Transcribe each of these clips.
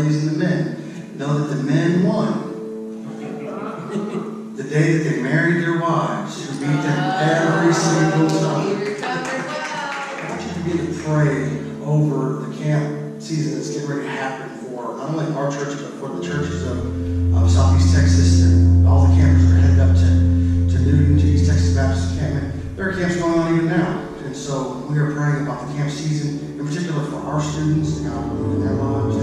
ladies and the men, know that the men won the day that they married their wives, who beat them every single time. I want you to begin to pray over the camp season that's getting ready to happen for not only our church, but for the churches of Southeast Texas. And all the campers are headed up to Newton, to East Texas Baptist Encampment. There are camps going on even now. And so we are praying about the camp season, in particular for our students and God will move in their lives.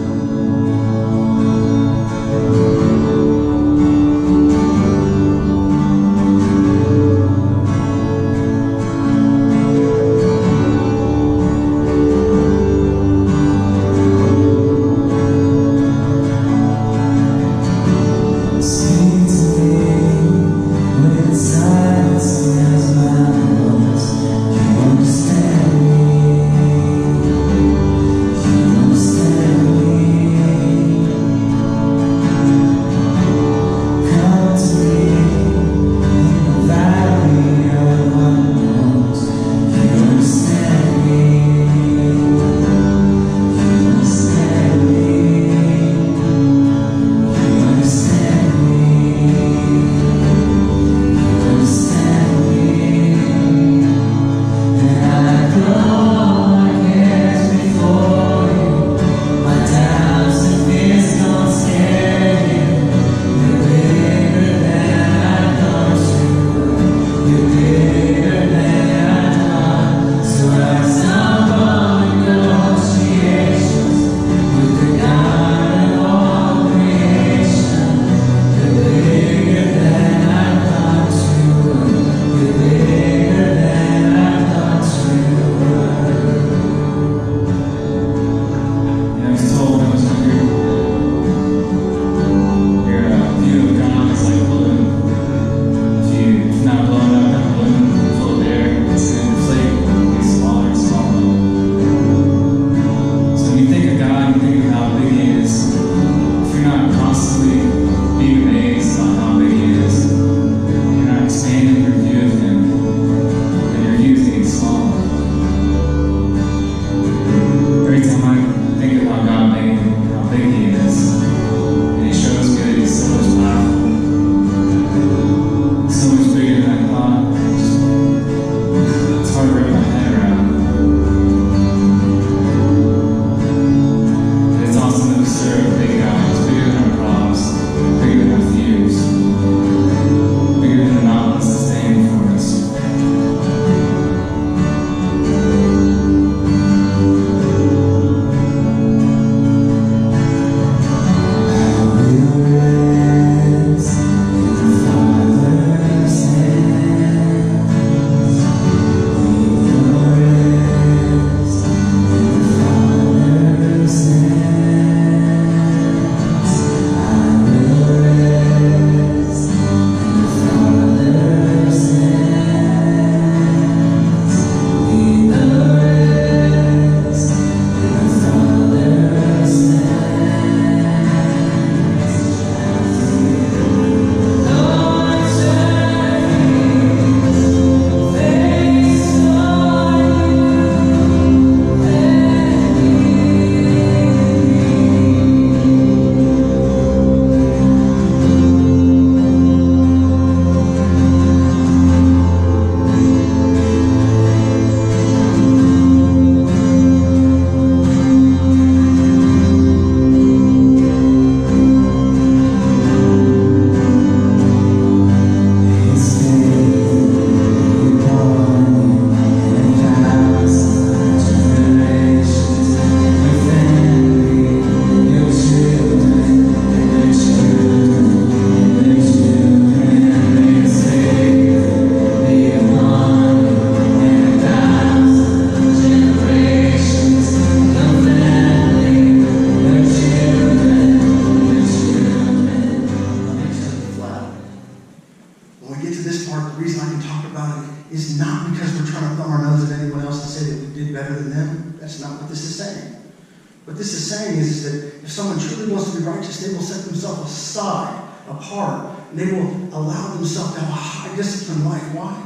What this is saying is that if someone truly wants to be righteous, they will set themselves aside, apart, and they will allow themselves to have a high disciplined life. Why?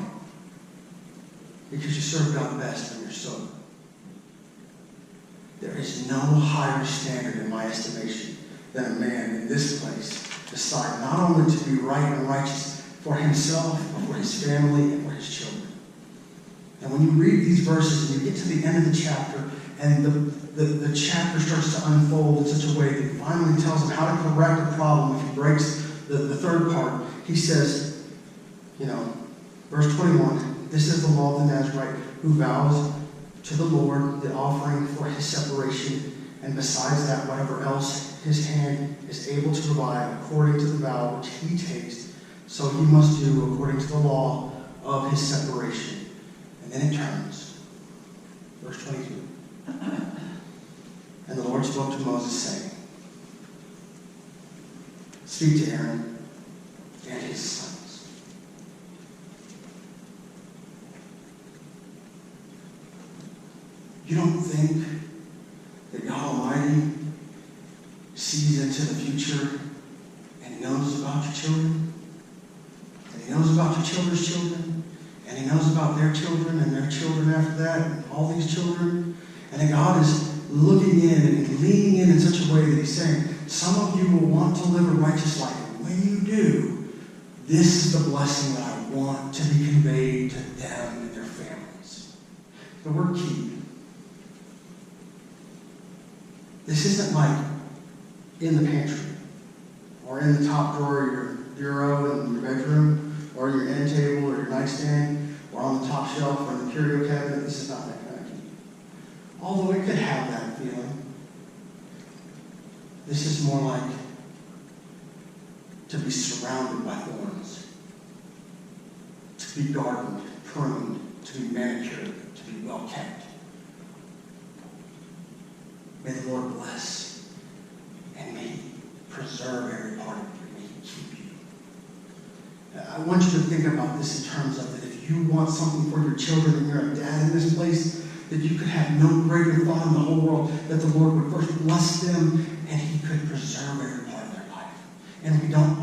Because you serve God best when you're sober. There is no higher standard in my estimation than a man in this place decide not only to be right and righteous for himself, but for his family and for his children. And when you read these verses and you get to the end of the chapter, and the chapter starts to unfold in such a way that he finally tells him how to correct a problem if he breaks the third part, he says, verse 21, this is the law of the Nazarite who vows to the Lord the offering for his separation, and besides that, whatever else his hand is able to provide according to the vow which he takes, so he must do according to the law of his separation. And then it turns. Verse 22. And the Lord spoke to Moses, saying, speak to Aaron and his sons. You don't think that God Almighty sees into the future and knows about your children? And he knows about your children's children? And he knows about their children and their children after that, and all these children? And that God is looking in and leaning in such a way that he's saying, some of you will want to live a righteous life. And when you do, this is the blessing that I want to be conveyed to them and their families. The word keep. This isn't like in the pantry or in the top drawer of your bureau in your bedroom or your end table or your nightstand or on the top shelf or in the curio cabinet. This is not that kind of keep. Although it could have that feeling. This is more like to be surrounded by thorns, to be gardened, pruned, to be manicured, to be well kept. May the Lord bless and may he preserve every part of you. May he keep you. I want you to think about this in terms of that if you want something for your children and you're a dad in this place, that you could have no greater thought in the whole world that the Lord would first bless them and he could preserve every part of their life. And we don't